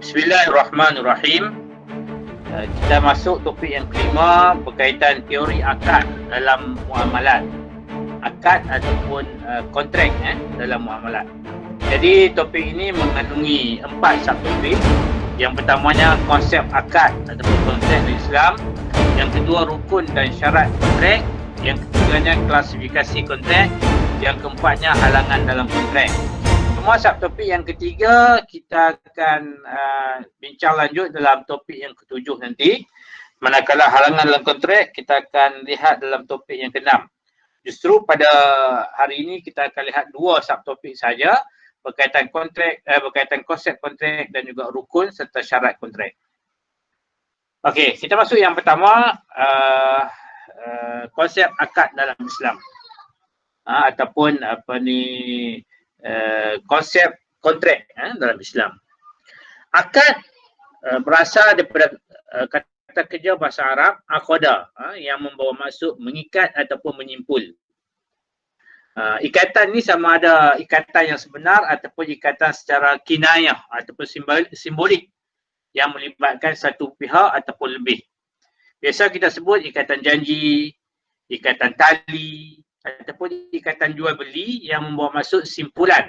Bismillahirrahmanirrahim. Kita masuk topik yang kelima berkaitan teori akad dalam muamalat. Akad ataupun kontrak dalam muamalat. Jadi topik ini mengandungi 4 subtopik. Yang pertamanya konsep akad ataupun konsep Islam. Yang kedua rukun dan syarat kontrak. Yang ketiganya klasifikasi kontrak. Yang keempatnya halangan dalam kontrak. Semua subtopik yang ketiga kita akan bincang lanjut dalam topik yang ketujuh nanti. Manakala halangan dalam kontrak kita akan lihat dalam topik yang keenam. Justru pada hari ini kita akan lihat 2 subtopik saja berkaitan kontrak, berkaitan konsep kontrak dan juga rukun serta syarat kontrak. Okey, kita masuk yang pertama, konsep akad dalam Islam. Ataupun konsep kontrak dalam Islam. Akad berasal daripada kata kerja bahasa Arab aqada yang membawa maksud mengikat ataupun menyimpul. Ikatan ni sama ada ikatan yang sebenar ataupun ikatan secara kinayah ataupun simbolik yang melibatkan satu pihak ataupun lebih. Biasa kita sebut ikatan janji, ikatan tali ataupun ikatan jual beli yang membawa maksud simpulan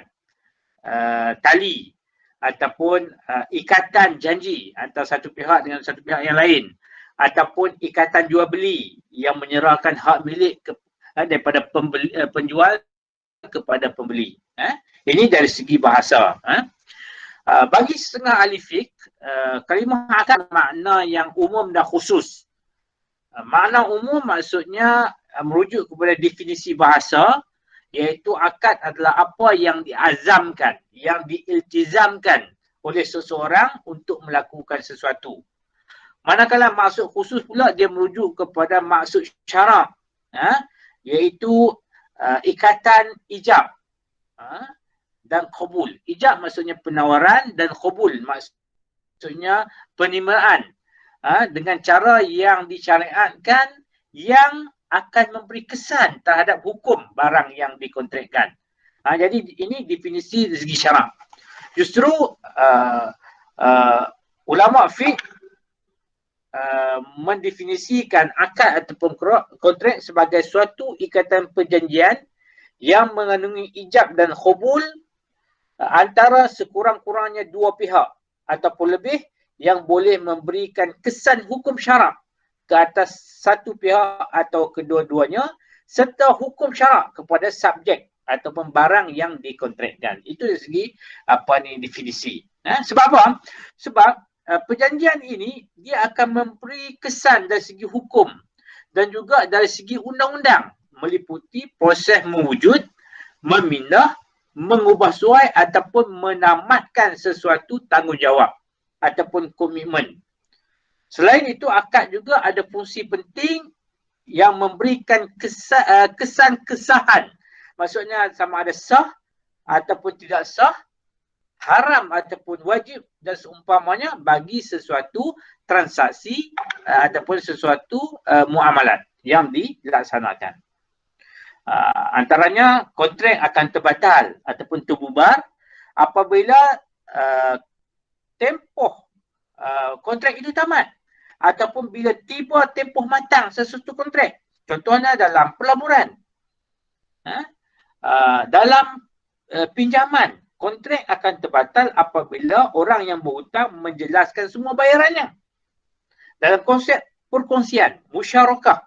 tali ataupun ikatan janji antara satu pihak dengan satu pihak yang lain, ataupun ikatan jual beli yang menyerahkan hak milik daripada penjual kepada pembeli. Ini dari segi bahasa. Bagi setengah ahli fiqh, kalimah akad makna yang umum dan khusus. Makna umum maksudnya merujuk kepada definisi bahasa, iaitu akad adalah apa yang diazamkan, yang diiltizamkan oleh seseorang untuk melakukan sesuatu. Manakala maksud khusus pula dia merujuk kepada maksud syarak, iaitu ikatan ijab dan qabul. Ijab maksudnya penawaran dan qabul maksudnya penerimaan dengan cara yang disyariatkan yang akan memberi kesan terhadap hukum barang yang dikontrakkan. Jadi ini definisi dari segi syarak. Justru ulama fiqh mendefinisikan akad ataupun kontrak sebagai suatu ikatan perjanjian yang mengandungi ijab dan qabul antara sekurang-kurangnya 2 pihak ataupun lebih yang boleh memberikan kesan hukum syarak ke atas satu pihak atau kedua-duanya serta hukum syarak kepada subjek ataupun barang yang dikontrakkan. Itu dari segi definisi. Sebab apa? Sebab perjanjian ini dia akan memberi kesan dari segi hukum dan juga dari segi undang-undang, meliputi proses mewujud, memindah, mengubah suai ataupun menamatkan sesuatu tanggungjawab ataupun komitmen. Selain itu, akad juga ada fungsi penting yang memberikan kesan kesahan. Maksudnya sama ada sah ataupun tidak sah, haram ataupun wajib dan seumpamanya bagi sesuatu transaksi ataupun sesuatu muamalat yang dilaksanakan. Antaranya kontrak akan terbatal ataupun terbubar apabila tempoh kontrak itu tamat ataupun bila tiba tempoh matang sesuatu kontrak. Contohnya dalam pelaburan, dalam pinjaman, kontrak akan terbatal apabila orang yang berhutang menjelaskan semua bayarannya. Dalam konsep perkongsian, musyarakah,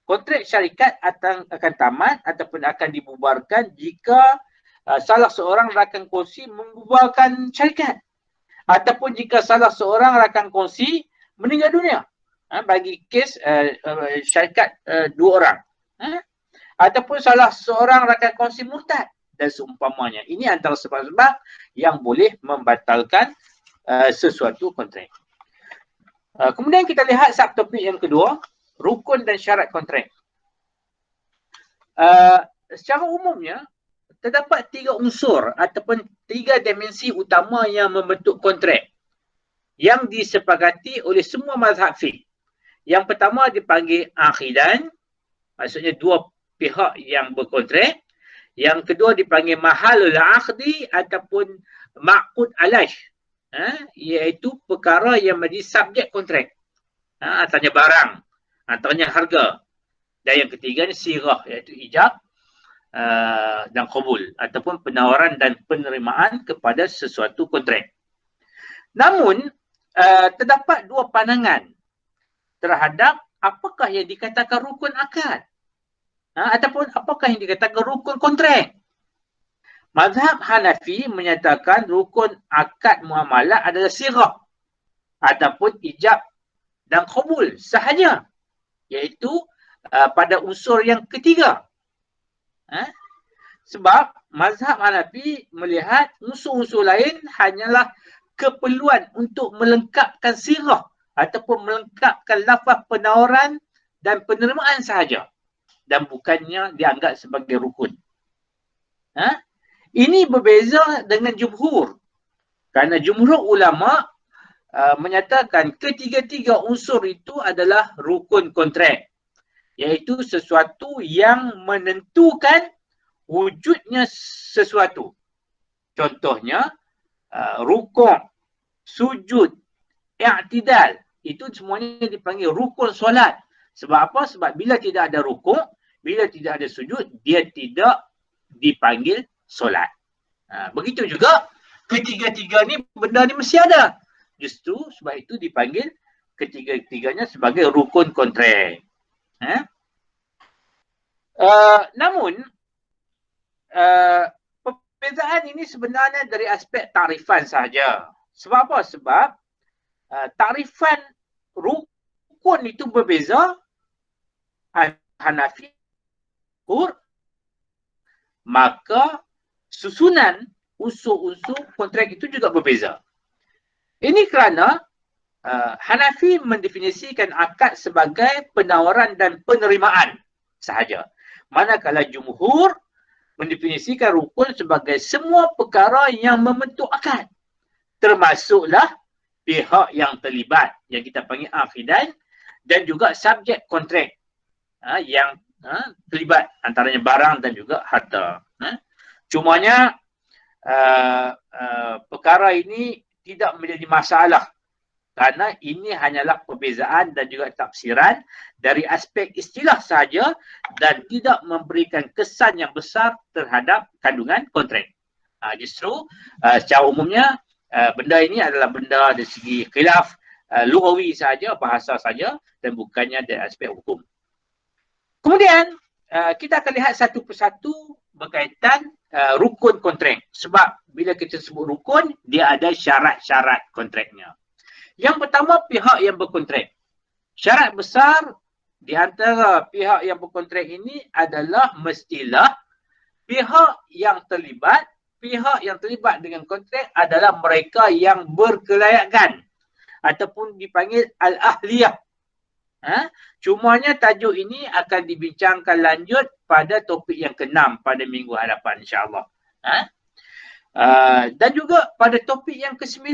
kontrak syarikat akan tamat ataupun akan dibubarkan jika salah seorang rakan kongsi membubarkan syarikat, ataupun jika salah seorang rakan kongsi meninggal dunia bagi kes syarikat 2 orang, ataupun salah seorang rakan kongsi murtad dan seumpamanya. Ini antara sebab-sebab yang boleh membatalkan sesuatu kontrak. Kemudian kita lihat subtopik yang kedua, rukun dan syarat kontrak. Secara umumnya terdapat 3 unsur ataupun 3 dimensi utama yang membentuk kontrak yang disepakati oleh semua mazhab fiqh. Yang pertama dipanggil akhidan, maksudnya 2 pihak yang berkontrak. Yang kedua dipanggil mahalul aqdi ataupun ma'qud alaih. iaitu perkara yang menjadi subjek kontrak. Antaranya barang, antaranya harga. Dan yang ketiga ni sirah, iaitu ijab dan qabul ataupun penawaran dan penerimaan kepada sesuatu kontrak. Namun terdapat dua pandangan terhadap apakah yang dikatakan rukun akad ataupun apakah yang dikatakan rukun kontrak. Mazhab Hanafi menyatakan rukun akad muamalah adalah sirah ataupun ijab dan qabul sahaja, iaitu pada unsur yang ketiga. Sebab mazhab Hanafi melihat unsur-unsur lain hanyalah keperluan untuk melengkapkan sirah ataupun melengkapkan lafaz penawaran dan penerimaan sahaja dan bukannya dianggap sebagai rukun. Ini berbeza dengan jumhur. Kerana jumhur ulama menyatakan ketiga-tiga unsur itu adalah rukun kontrak. Iaitu sesuatu yang menentukan wujudnya sesuatu. Contohnya, rukuk, sujud, i'tidal. Itu semuanya dipanggil rukun solat. Sebab apa? Sebab bila tidak ada rukuk, bila tidak ada sujud, dia tidak dipanggil solat. Begitu juga ketiga-tiga ni benda ni mesti ada. Justru sebab itu dipanggil ketiga-tiganya sebagai rukun kontrak. Namun perbezaan ini sebenarnya dari aspek takrifan sahaja. Sebab apa? Sebab takrifan rukun itu berbeza. Hanafi, maka susunan unsur-unsur kontrak itu juga berbeza. Ini kerana Hanafi mendefinisikan akad sebagai penawaran dan penerimaan sahaja. Manakala jumhur mendefinisikan rukun sebagai semua perkara yang membentuk akad. Termasuklah pihak yang terlibat, yang kita panggil akhidan, dan juga subjek kontrak yang terlibat, antaranya barang dan juga harta. Cumanya perkara ini tidak menjadi masalah kerana ini hanyalah perbezaan dan juga tafsiran dari aspek istilah sahaja dan tidak memberikan kesan yang besar terhadap kandungan kontrak. Justru secara umumnya benda ini adalah benda dari segi khilaf lughawi sahaja, bahasa sahaja dan bukannya dari aspek hukum. Kemudian kita akan lihat satu persatu berkaitan rukun kontrak. Sebab bila kita sebut rukun, dia ada syarat-syarat kontraknya. Yang pertama, pihak yang berkontrak. Syarat besar di antara pihak yang berkontrak ini adalah mestilah pihak yang terlibat dengan kontrak adalah mereka yang berkelayakan ataupun dipanggil al-ahliyah. Cumanya tajuk ini akan dibincangkan lanjut pada topik yang ke-6 pada minggu hadapan insya-Allah. Dan juga pada topik yang ke-9.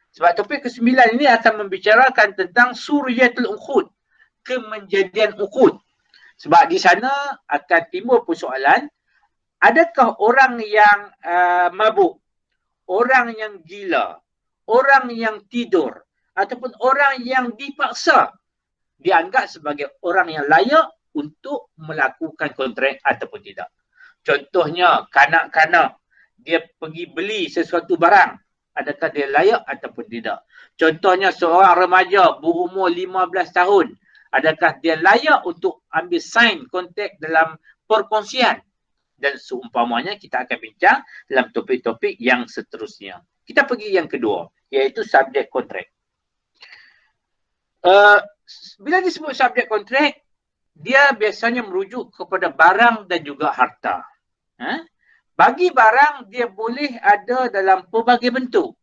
Sebab topik ke-9 ini akan membicarakan tentang suriyatul uqud, kemenjadian uqud. Sebab di sana akan timbul persoalan, adakah orang yang mabuk, orang yang gila, orang yang tidur ataupun orang yang dipaksa dianggap sebagai orang yang layak untuk melakukan kontrak ataupun tidak. Contohnya, kanak-kanak dia pergi beli sesuatu barang, adakah dia layak ataupun tidak. Contohnya, seorang remaja berumur 15 tahun, adakah dia layak untuk ambil sign kontrak dalam perkongsian. Dan seumpamanya kita akan bincang dalam topik-topik yang seterusnya. Kita pergi yang kedua, iaitu subjek kontrak. Bila disebut subjek kontrak, dia biasanya merujuk kepada barang dan juga harta. Bagi barang, dia boleh ada dalam pelbagai bentuk.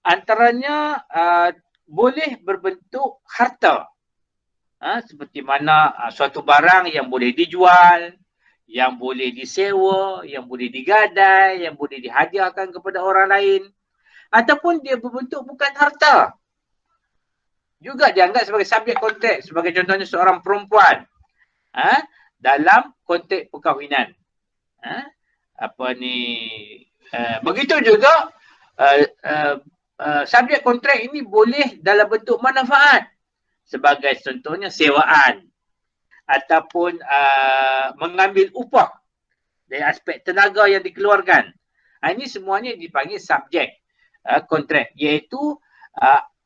Antaranya boleh berbentuk harta. Seperti mana suatu barang yang boleh dijual, yang boleh disewa, yang boleh digadai, yang boleh dihadiahkan kepada orang lain. Ataupun dia berbentuk bukan harta. Juga dianggap sebagai subjek kontrak. Sebagai contohnya seorang perempuan dalam konteks perkahwinan. Begitu juga subjek kontrak ini boleh dalam bentuk manfaat. Sebagai contohnya sewaan ataupun mengambil upah dari aspek tenaga yang dikeluarkan. Ini semuanya dipanggil subjek kontrak, iaitu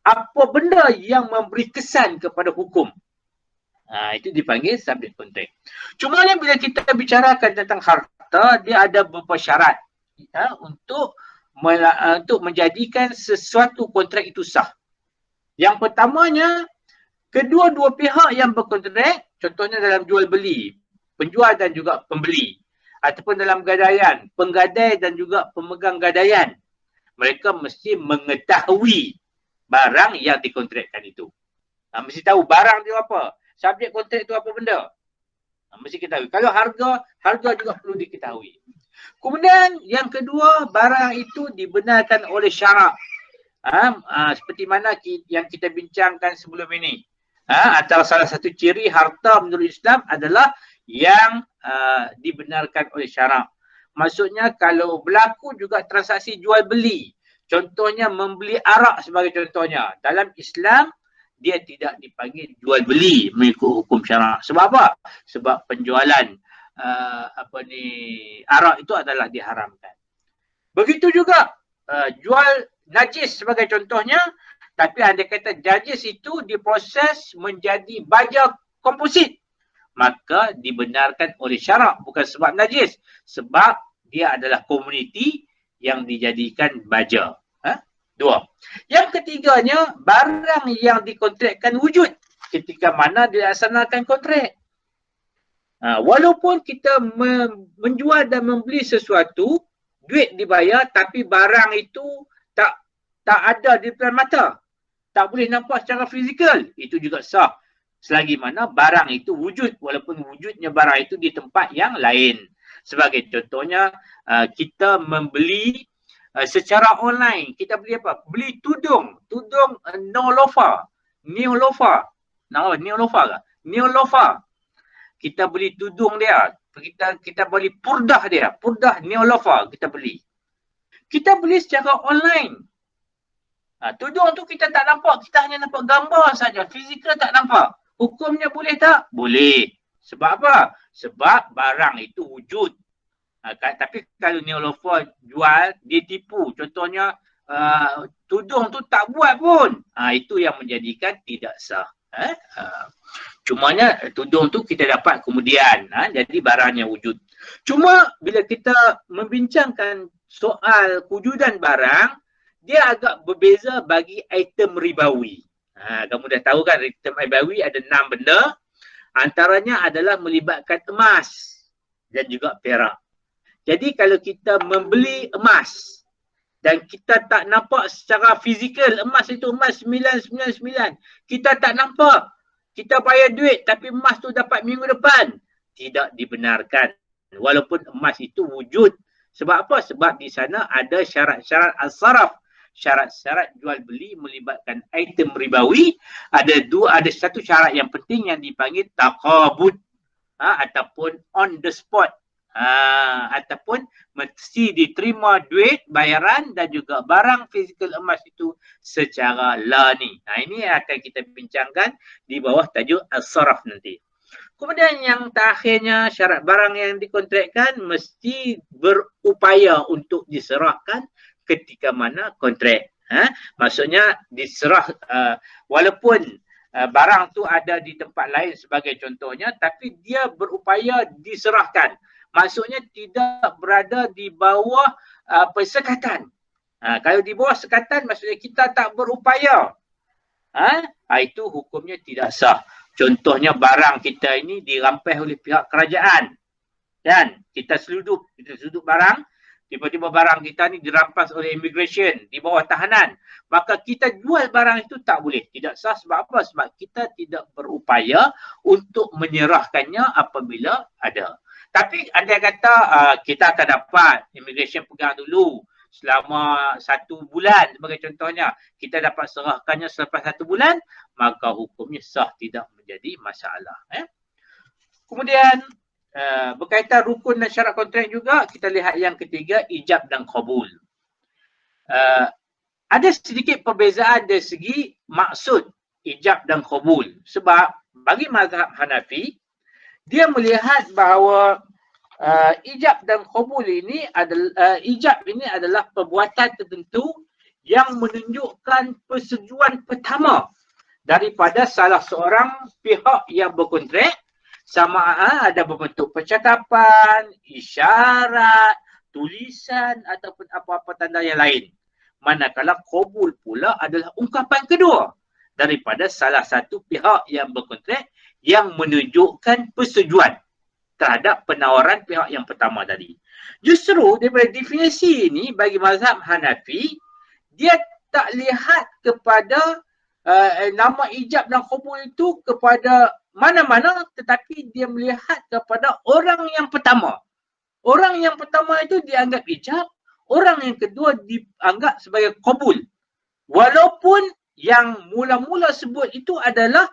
apa benda yang memberi kesan kepada hukum. Itu dipanggil subjek kontrak. Cuma bila kita bicarakan tentang harta, dia ada beberapa syarat untuk menjadikan sesuatu kontrak itu sah. Yang pertamanya, kedua-dua pihak yang berkontrak, contohnya dalam jual beli, penjual dan juga pembeli, ataupun dalam gadaian, penggadai dan juga pemegang gadaian, mereka mesti mengetahui barang yang dikontrakkan itu. Mesti tahu barang itu apa, subjek kontrak itu apa benda. Mesti ketahui. Kalau harga juga perlu diketahui. Kemudian yang kedua, barang itu dibenarkan oleh syarak. Seperti mana yang kita bincangkan sebelum ini. Atau salah satu ciri harta menurut Islam adalah yang dibenarkan oleh syarak. Maksudnya kalau berlaku juga transaksi jual beli. Contohnya membeli arak sebagai contohnya. Dalam Islam, dia tidak dipanggil jual beli mengikut hukum syarak. Sebab apa? Sebab penjualan arak itu adalah diharamkan. Begitu juga jual najis sebagai contohnya, tapi andai kata najis itu diproses menjadi baja komposit, maka dibenarkan oleh syarak, bukan sebab najis, sebab dia adalah komuniti yang dijadikan baja. Dua. Yang ketiganya, barang yang dikontrakkan wujud ketika mana dilaksanakan kontrak. Walaupun kita menjual dan membeli sesuatu, duit dibayar, tapi barang itu tak ada di depan mata, tak boleh nampak secara fizikal, itu juga sah. Selagi mana barang itu wujud, walaupun wujudnya barang itu di tempat yang lain. Sebagai contohnya, kita membeli secara online, kita beli apa? Beli tudung neolofa. Kita beli tudung dia, kita beli purdah dia, purdah neolofa kita beli. Kita beli secara online. Tudung tu kita tak nampak, kita hanya nampak gambar saja, fizikal tak nampak. Hukumnya boleh tak? Boleh. Sebab apa? Sebab barang itu wujud. Tapi kalau neolofa jual, dia tipu. Contohnya tudung tu tak buat pun. Itu yang menjadikan tidak sah. Cumanya tudung tu kita dapat kemudian. Jadi barangnya wujud. Cuma bila kita membincangkan soal kewujudan barang, dia agak berbeza bagi item ribawi. Kamu dah tahu kan item ribawi ada 6 benda. Antaranya adalah melibatkan emas dan juga perak. Jadi kalau kita membeli emas dan kita tak nampak secara fizikal emas itu emas 999, kita tak nampak, kita bayar duit tapi emas tu dapat minggu depan, tidak dibenarkan walaupun emas itu wujud. Sebab apa? Sebab di sana ada syarat-syarat as-saraf, syarat-syarat jual beli melibatkan item ribawi. Ada satu syarat yang penting yang dipanggil taqabud, ataupun on the spot. Ataupun mesti diterima duit, bayaran dan juga barang fizikal emas itu secara lani. Ini akan kita bincangkan di bawah tajuk as-saraf nanti. Kemudian yang terakhirnya, syarat barang yang dikontrakkan mesti berupaya untuk diserahkan ketika mana kontrak. Maksudnya diserah walaupun barang tu ada di tempat lain sebagai contohnya, tapi dia berupaya diserahkan. Maksudnya tidak berada di bawah sekatan. Kalau di bawah sekatan maksudnya kita tak berupaya. Itu hukumnya tidak sah. Contohnya barang kita ini dirampas oleh pihak kerajaan. Dan kita seluduk barang, tiba-tiba barang kita ni dirampas oleh immigration di bawah tahanan. Maka kita jual barang itu tak boleh. Tidak sah sebab apa? Sebab kita tidak berupaya untuk menyerahkannya apabila ada. Tapi andai kata kita akan dapat immigration pegang dulu selama 1 bulan sebagai contohnya, kita dapat serahkannya selepas 1 bulan, maka hukumnya sah, tidak menjadi masalah. Kemudian berkaitan rukun dan syarat kontrak juga, kita lihat yang ketiga, ijab dan qabul. ada sedikit perbezaan dari segi maksud ijab dan qabul. Sebab bagi mazhab Hanafi, dia melihat bahawa ijab dan qabul ini adalah ijab ini adalah perbuatan tertentu yang menunjukkan persetujuan pertama daripada salah seorang pihak yang berkontrak, sama ada berbentuk percakapan, isyarat, tulisan ataupun apa-apa tanda yang lain. Manakala qabul pula adalah ungkapan kedua daripada salah satu pihak yang berkontrak yang menunjukkan persetujuan terhadap penawaran pihak yang pertama tadi. Justru daripada definisi ini bagi mazhab Hanafi, dia tak lihat kepada nama ijab dan qabul itu kepada mana-mana, tetapi dia melihat kepada orang yang pertama. Orang yang pertama itu dianggap ijab, orang yang kedua dianggap sebagai qabul. Walaupun yang mula-mula sebut itu adalah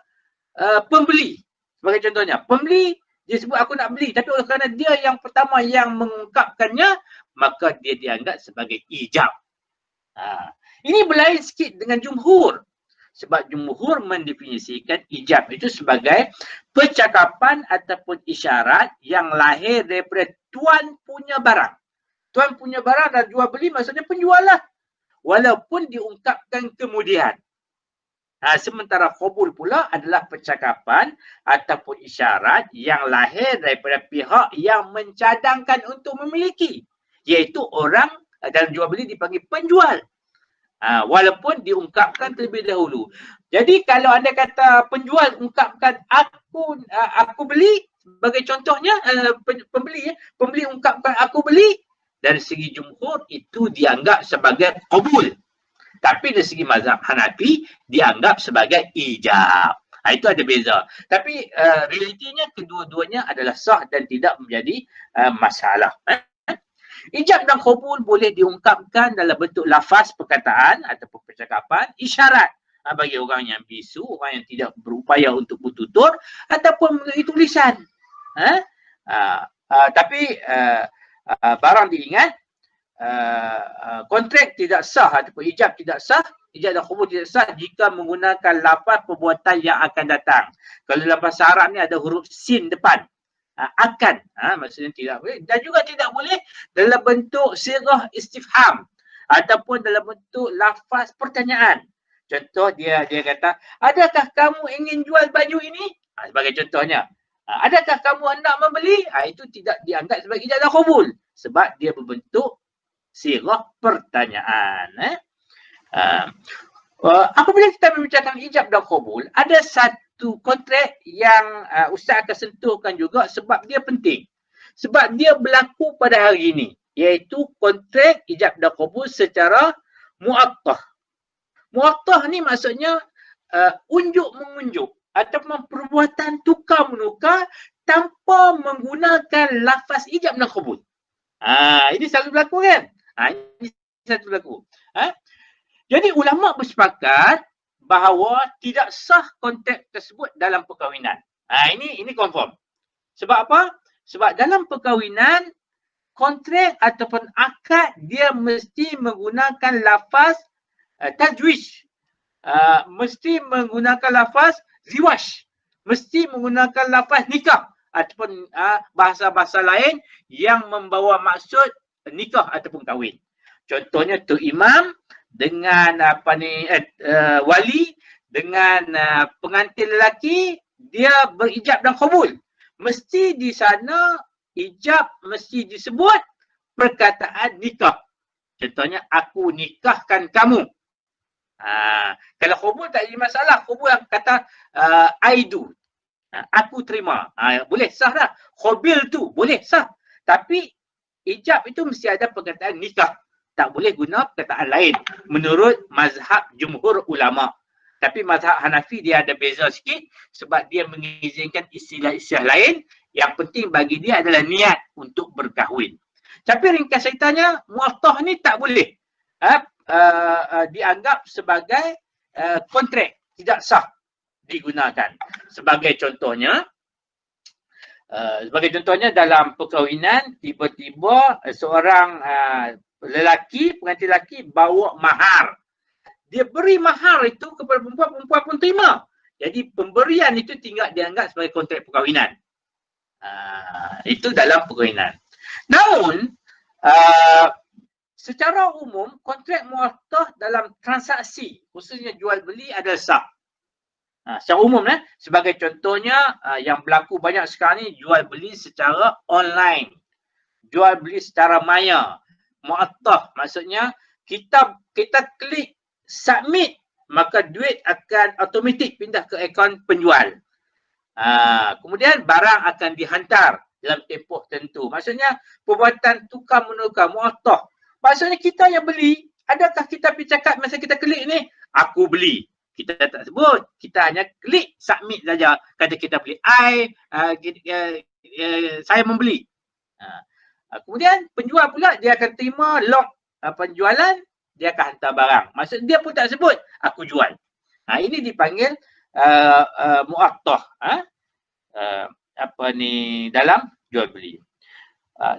pembeli. Sebagai contohnya, pembeli dia sebut aku nak beli, tapi oleh kerana dia yang pertama yang mengungkapkannya, maka dia dianggap sebagai ijab. Ini berlain sikit dengan jumhur. Sebab jumhur mendefinisikan ijab itu sebagai percakapan ataupun isyarat yang lahir daripada tuan punya barang. Tuan punya barang dan jual beli maksudnya penjual lah. Walaupun diungkapkan kemudian. Sementara qabul pula adalah percakapan ataupun isyarat yang lahir daripada pihak yang mencadangkan untuk memiliki. Iaitu orang dalam jual beli dipanggil penjual. Walaupun diungkapkan terlebih dahulu. Jadi kalau anda kata penjual ungkapkan aku beli, sebagai contohnya pembeli ungkapkan aku beli, dari segi jumhur itu dianggap sebagai qabul. Tapi dari segi mazhab Hanafi dianggap sebagai ijab. Itu ada beza. Tapi realitinya kedua-duanya adalah sah dan tidak menjadi masalah. Ijab dan qabul boleh diungkapkan dalam bentuk lafaz perkataan ataupun percakapan, isyarat bagi orang yang bisu, orang yang tidak berupaya untuk bertutur, ataupun melalui tulisan. Tapi barang diingat, kontrak tidak sah ataupun ijab tidak sah, ijab dan qabul tidak sah jika menggunakan lafaz perbuatan yang akan datang. Kalau dalam bahasa Arab ni ada huruf sin depan, akan, maksudnya tidak boleh, dan juga tidak boleh dalam bentuk sirah istifham ataupun dalam bentuk lafaz pertanyaan. Contoh dia kata, adakah kamu ingin jual baju ini? Sebagai contohnya. Adakah kamu hendak membeli? Itu tidak dianggap sebagai ijab dan qabul sebab dia berbentuk sirah pertanyaan. Apabila kita membicarakan ijab dan qabul, ada satu kontrak yang Ustaz akan sentuhkan juga sebab dia penting. Sebab dia berlaku pada hari ini, iaitu kontrak ijab dan qabul secara mu'attah. Mu'attah ni maksudnya unjuk-mengunjuk ataupun perbuatan tukar-menukar tanpa menggunakan lafaz ijab dan qabul. Ini selalu berlaku kan? Ini selalu berlaku. Jadi ulama bersepakat bahawa tidak sah kontrak tersebut dalam perkahwinan. Ini confirm. Sebab apa? Sebab dalam perkahwinan, kontrak ataupun akad dia mesti menggunakan lafaz tajwij. Mesti menggunakan lafaz ziwaj. Mesti menggunakan lafaz nikah ataupun bahasa-bahasa lain yang membawa maksud nikah ataupun kahwin. Contohnya tu imam dengan wali dengan pengantin lelaki, dia berijab dan qabul. Mesti di sana ijab mesti disebut perkataan nikah. Contohnya, aku nikahkan kamu. Kalau qabul tak jadi masalah. Qabul kata I do. Aku terima. Boleh sah lah. Qabil tu boleh sah. Tapi ijab itu mesti ada perkataan nikah. Tak boleh guna perkataan lain menurut mazhab jumhur ulama. Tapi mazhab Hanafi dia ada beza sikit sebab dia mengizinkan istilah-istilah lain. Yang penting bagi dia adalah niat untuk berkahwin. Tapi ringkas ceritanya, mu'attah ni tak boleh dianggap sebagai kontrak, tidak sah digunakan. Sebagai contohnya dalam perkahwinan, tiba-tiba seorang lelaki, pengantin lelaki bawa mahar. dia beri mahar itu kepada perempuan, perempuan pun terima. Jadi pemberian itu tinggal dianggap sebagai kontrak perkahwinan. Itu dalam perkahwinan. Namun secara umum kontrak muattah dalam transaksi khususnya jual beli adalah sah. Secara umum sebagai contohnya yang berlaku banyak sekarang ni jual beli secara online. Jual beli secara maya. Muattah maksudnya kita klik submit maka duit akan automatik pindah ke akaun penjual. Kemudian barang akan dihantar dalam tempoh tertentu. Maksudnya perbuatan tukar menukar muattah. Maksudnya kita yang beli, adakah kita pergi cakap masa kita klik ni, aku beli. Kita tak sebut, kita hanya klik submit saja. Kata kita beli, saya membeli. Kemudian penjual pula dia akan terima log penjualan, dia akan hantar barang. Maksud dia pun tak sebut, aku jual. Ini dipanggil muattah. Dalam jual beli.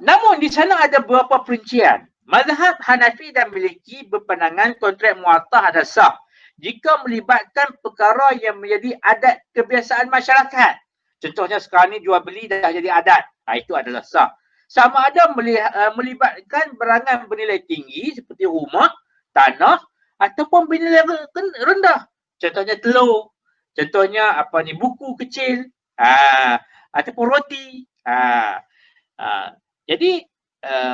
Namun di sana ada beberapa perincian. Mazhab Hanafi dan Maliki berpandangan kontrak muattah adalah sah jika melibatkan perkara yang menjadi adat kebiasaan masyarakat. Contohnya sekarang ni jual beli dah jadi adat. Itu adalah sah. Sama ada melibatkan barangan bernilai tinggi seperti rumah, tanah ataupun bernilai rendah. Contohnya telur. Contohnya buku kecil. Ataupun roti. Jadi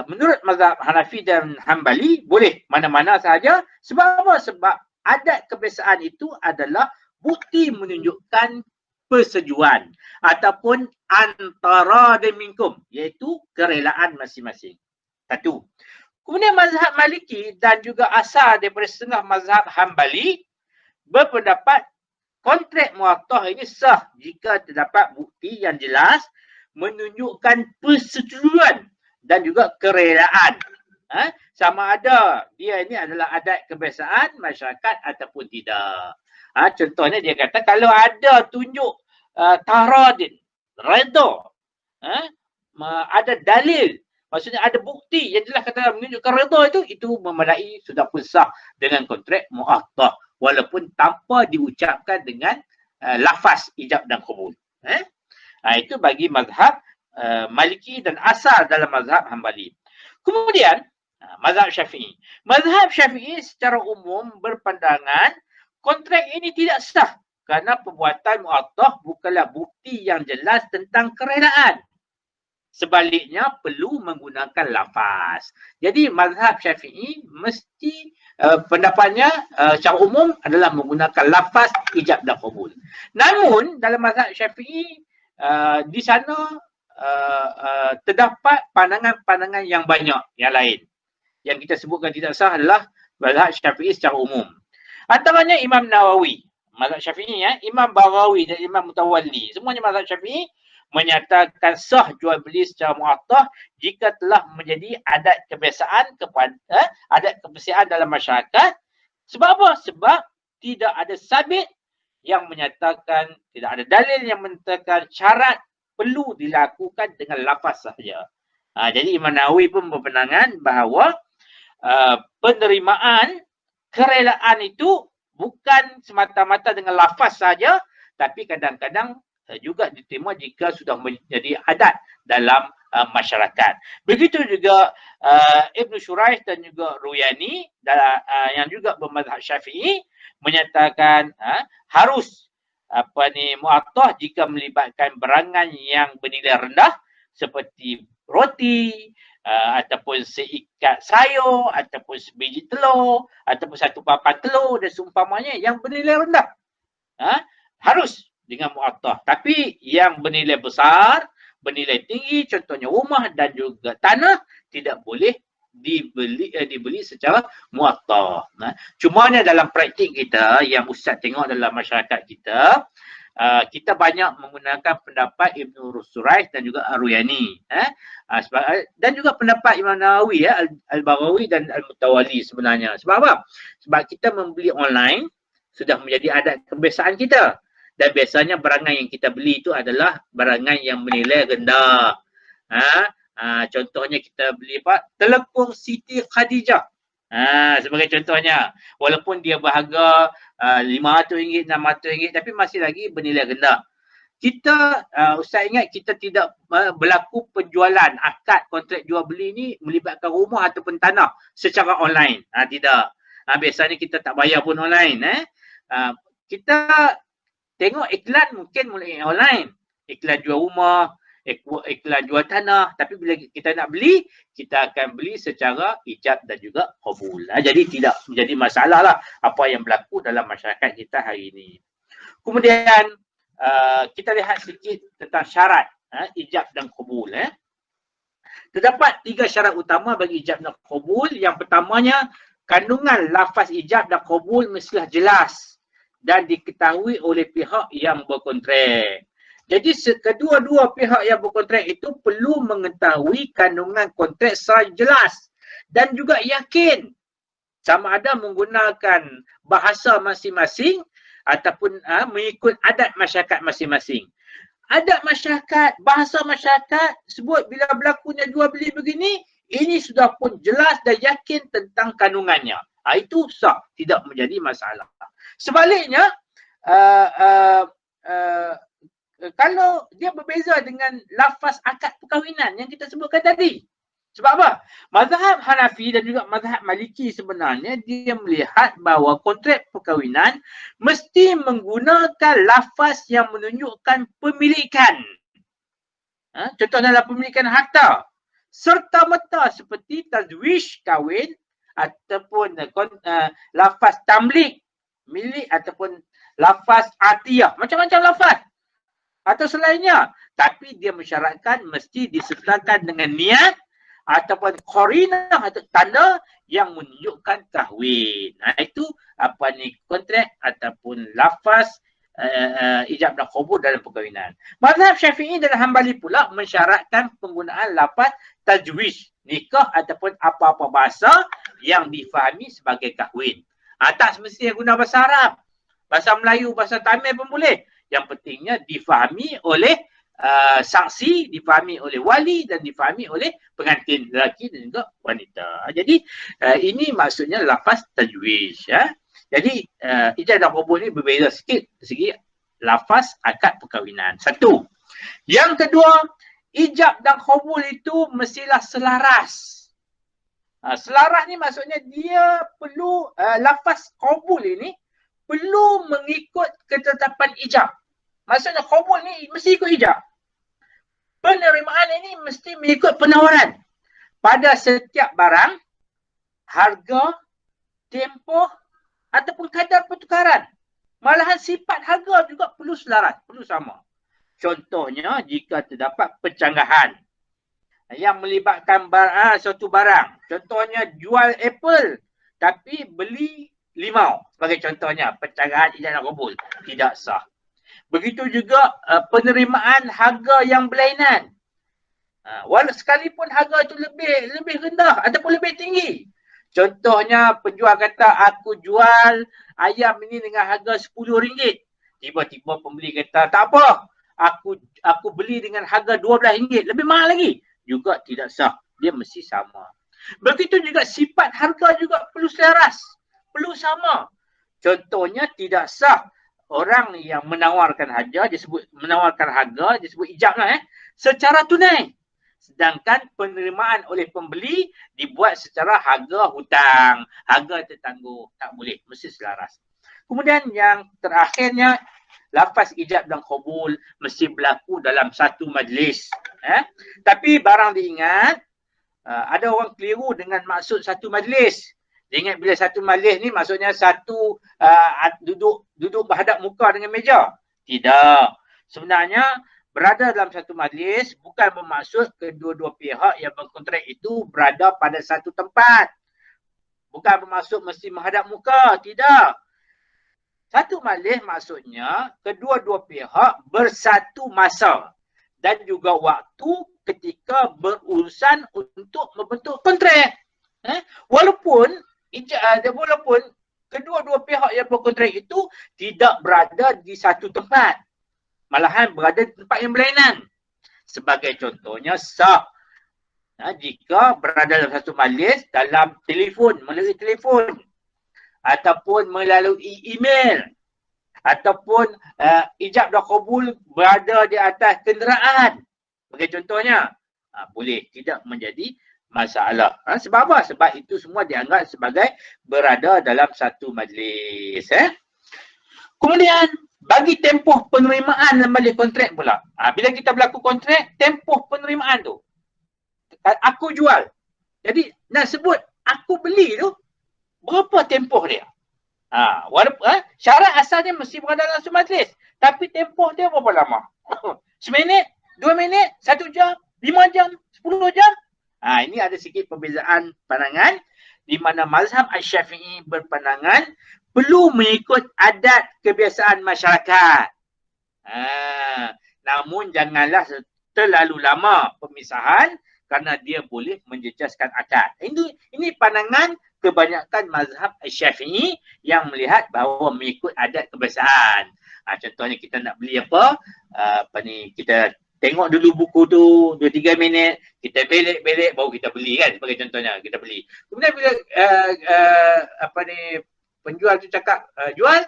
menurut mazhab Hanafi dan Hambali boleh mana-mana sahaja. Sebab apa? Sebab adat kebiasaan itu adalah bukti menunjukkan persetujuan ataupun antara minkum, iaitu kerelaan masing-masing. Satu. Kemudian mazhab Maliki dan juga asal daripada setengah mazhab Hambali berpendapat kontrak muattah ini sah jika terdapat bukti yang jelas menunjukkan persetujuan dan juga kerelaan. Sama ada dia ini adalah adat kebiasaan masyarakat ataupun tidak. Contohnya dia kata kalau ada tunjuk taradin, redha, ada dalil, maksudnya ada bukti yang jelas kata menunjukkan redha itu memadai, sudah pun sah dengan kontrak muattah walaupun tanpa diucapkan dengan lafaz ijab dan qabul. Itu bagi mazhab Maliki dan asal dalam mazhab Hambali. Kemudian mazhab Syafi'i. Mazhab Syafi'i secara umum berpandangan kontrak ini tidak sah kerana perbuatan muattah bukanlah bukti yang jelas tentang kerelaan. Sebaliknya perlu menggunakan lafaz. Jadi mazhab Syafi'i mesti pendapatnya secara umum adalah menggunakan lafaz ijab dan qabul. Namun dalam mazhab Syafi'i di sana terdapat pandangan-pandangan yang banyak yang lain. Yang kita sebutkan tidak sah adalah mazhab Syafi'i secara umum. Antaranya Imam Nawawi, mazhab Syafi'i Imam Baghawi dan Imam Mutawalli. Semuanya mazhab Syafi'i menyatakan sah jual beli secara muattah jika telah menjadi adat kebiasaan dalam masyarakat. Sebab apa? Sebab tidak ada sabit yang menyatakan, tidak ada dalil yang menyatakan syarat perlu dilakukan dengan lafaz sahaja. Jadi Imam Nawawi pun berpandangan bahawa penerimaan kerelaan itu bukan semata-mata dengan lafaz saja, tapi kadang-kadang juga diterima jika sudah menjadi adat dalam masyarakat. Begitu juga Ibn Shuraih dan juga Ruyani yang juga bermazhab Syafi'i menyatakan harus muattah jika melibatkan barangan yang bernilai rendah seperti roti ataupun seikat sayur ataupun sebiji telur ataupun satu papan telur dan seumpamanya yang bernilai rendah. Harus dengan muattah. Tapi yang bernilai besar, bernilai tinggi, contohnya rumah dan juga tanah, tidak boleh dibeli secara muattah. Cumanya dalam praktik kita yang Ustaz tengok dalam masyarakat kita, kita banyak menggunakan pendapat Ibn Shuraih dan juga Ar-Ruyani. Dan juga pendapat Imam Nawawi, Al-Baghawi dan Al-Mutawalli sebenarnya. Sebab apa? Sebab kita membeli online sudah menjadi adat kebiasaan kita. Dan biasanya barangan yang kita beli itu adalah barangan yang bernilai rendah. Contohnya kita beli telepon Siti Khadijah. Sebagai contohnya, walaupun dia berharga RM500, RM600 tapi masih lagi bernilai rendah. Kita, Ustaz ingat kita tidak berlaku penjualan akad kontrak jual beli ni melibatkan rumah ataupun tanah secara online. Tidak. Biasanya kita tak bayar pun online. Kita tengok iklan mungkin mulai online. Iklan jual rumah, iklan jual tanah. Tapi bila kita nak beli, kita akan beli secara ijab dan juga qabul. Jadi tidak menjadi masalah lah apa yang berlaku dalam masyarakat kita hari ini. Kemudian kita lihat sedikit tentang syarat ijab dan qabul. Terdapat 3 syarat utama bagi ijab dan qabul. Yang pertamanya, kandungan lafaz ijab dan qabul mestilah jelas dan diketahui oleh pihak yang berkontrak. Jadi kedua-dua pihak yang berkontrak itu perlu mengetahui kandungan kontrak secara jelas dan juga yakin sama ada menggunakan bahasa masing-masing ataupun mengikut adat masyarakat masing-masing. Adat masyarakat, bahasa masyarakat sebut bila berlakunya jual beli begini, ini sudah pun jelas dan yakin tentang kandungannya. Itu sah, tidak menjadi masalah. Sebaliknya, kalau dia berbeza dengan lafaz akad perkahwinan yang kita sebutkan tadi. Sebab apa? Mazhab Hanafi dan juga mazhab Maliki sebenarnya dia melihat bahawa kontrak perkahwinan mesti menggunakan lafaz yang menunjukkan pemilikan. Contohnya adalah pemilikan harta. Serta-merta seperti tazwij, kahwin, ataupun lafaz tamlik, milik, ataupun lafaz atiyah. Macam-macam lafaz. Atau selainnya. Tapi dia mensyaratkan mesti disertakan dengan niat ataupun qarinah atau tanda yang menunjukkan kahwin. Itu kontrak ataupun lafaz ijab dan qabul dalam perkahwinan. Mazhab Syafi'i dan Hambali pula mensyaratkan penggunaan lafaz tajwid, nikah ataupun apa-apa bahasa yang difahami sebagai kahwin. Tak semestinya guna bahasa Arab. Bahasa Melayu, bahasa Tamil pun boleh. Yang pentingnya difahami oleh saksi, difahami oleh wali dan difahami oleh pengantin lelaki dan juga wanita. Jadi ini maksudnya lafaz tajwid. Jadi ijab dan qabul ni berbeza sikit dari segi lafaz akad perkahwinan. Satu. Yang kedua, ijab dan qabul itu mestilah selaras. Selaras ni maksudnya dia perlu lafaz qabul ini perlu mengikut ketetapan ijab. Maksudnya qabul ni mesti ikut ijab. Penerimaan ini mesti mengikut penawaran pada setiap barang, harga, tempoh ataupun kadar pertukaran. Malahan sifat harga juga perlu selaras, perlu sama. Contohnya jika terdapat pencanggahan yang melibatkan suatu barang. Contohnya jual apple tapi beli limau. Sebagai contohnya pencanggahan ijab dan qabul. Tidak sah. Begitu juga penerimaan harga yang berlainan. Walau sekalipun harga itu lebih rendah ataupun lebih tinggi. Contohnya penjual kata aku jual ayam ini dengan harga RM10. Tiba-tiba pembeli kata tak apa. Aku beli dengan harga RM12. Lebih mahal lagi. Juga tidak sah. Dia mesti sama. Begitu juga sifat harga juga perlu selaras. Perlu sama. Contohnya tidak sah orang yang menawarkan harga, disebut ijab lah secara tunai. Sedangkan penerimaan oleh pembeli dibuat secara harga hutang, harga tertangguh. Tak boleh, mesti selaras. Kemudian yang terakhirnya, lafaz ijab dan qabul mesti berlaku dalam satu majlis. Tapi barang diingat, ada orang keliru dengan maksud satu majlis. Dia ingat bila satu majlis ni maksudnya satu duduk berhadap muka dengan meja. Tidak. Sebenarnya berada dalam satu majlis bukan bermaksud kedua-dua pihak yang berkontrak itu berada pada satu tempat. Bukan bermaksud mesti menghadap muka. Tidak. Satu majlis maksudnya kedua-dua pihak bersatu masa dan juga waktu ketika berurusan untuk membentuk kontrak. Walaupun kedua-dua pihak yang berkontrak itu tidak berada di satu tempat. Malahan berada di tempat yang berlainan. Sebagai contohnya sah jika berada dalam satu majlis dalam telefon, melalui telefon ataupun melalui email ataupun ijab dan qabul berada di atas kenderaan. Sebagai contohnya, boleh tidak menjadi masalah. Sebab apa? Sebab itu semua dianggap sebagai berada dalam satu majlis. Kemudian, bagi tempoh penerimaan dalam majlis kontrak pula. Bila kita berlaku kontrak, tempoh penerimaan tu. Aku jual. Jadi, nak sebut aku beli tu, berapa tempoh dia? Walaupun syarat asalnya mesti berada dalam satu majlis. Tapi tempoh dia berapa lama? Seminit, 2 minit, 1 jam, 5 jam, 10 jam. Ini ada sikit perbezaan pandangan di mana mazhab Asy-Syafi'i berpandangan perlu mengikut adat kebiasaan masyarakat. Namun janganlah terlalu lama pemisahan kerana dia boleh menjejaskan akad. Ini pandangan kebanyakan mazhab Asy-Syafi'i yang melihat bahawa mengikut adat kebiasaan. Contohnya kita nak beli kita tengok dulu buku tu 2-3 minit, kita belik-belik baru kita beli kan, sebagai contohnya kita beli. Kemudian bila penjual tu cakap jual,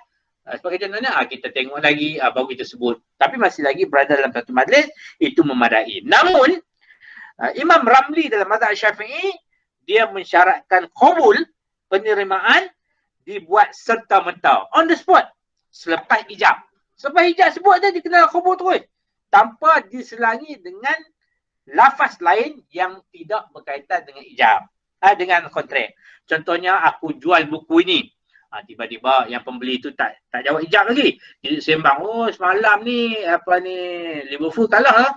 sebagai contohnya kita tengok lagi baru kita sebut. Tapi masih lagi berada dalam satu majlis, itu memadai. Namun Imam Ramli dalam mazhab Syafi'i dia mensyaratkan qabul, penerimaan dibuat serta-merta, on the spot, selepas ijab. Selepas ijab sebut dia kena qabul terus, tanpa diselangi dengan lafaz lain yang tidak berkaitan dengan ijab, dengan kontrak. Contohnya aku jual buku ini, tiba-tiba yang pembeli tu tak jawab ijab lagi. Jadi sembang, semalam ni Liverpool kalah lah.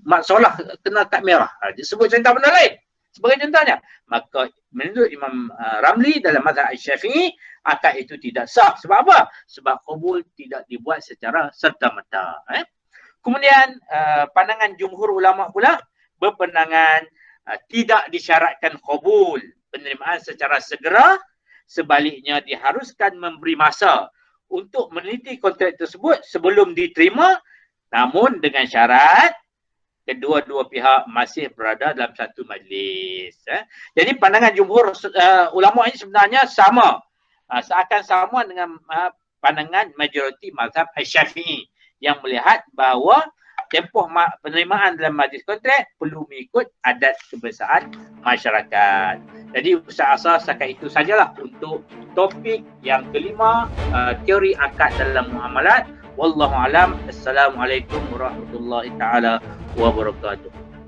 Mat Solah kena kad merah. Disebut cerita benda lain. Sebagai contohnya, maka menurut Imam Ramli dalam mazhab Syafi'i, akad itu tidak sah. Sebab apa? Sebab qabul tidak dibuat secara serta-merta. Kemudian pandangan jumhur ulama pula berpandangan tidak disyaratkan qabul, penerimaan secara segera. Sebaliknya diharuskan memberi masa untuk meneliti kontrak tersebut sebelum diterima, namun dengan syarat kedua-dua pihak masih berada dalam satu majlis. Jadi pandangan jumhur ulama ini sebenarnya sama, seakan sama dengan pandangan majoriti mazhab Syafi'i yang melihat bahawa tempoh penerimaan dalam majlis kontrak perlu mengikut adat kebiasaan masyarakat. Jadi Ustaz Asar setakat itu sajalah untuk topik yang kelima, teori akad dalam muamalat. Wallahu alam. Assalamualaikum warahmatullahi taala wabarakatuh.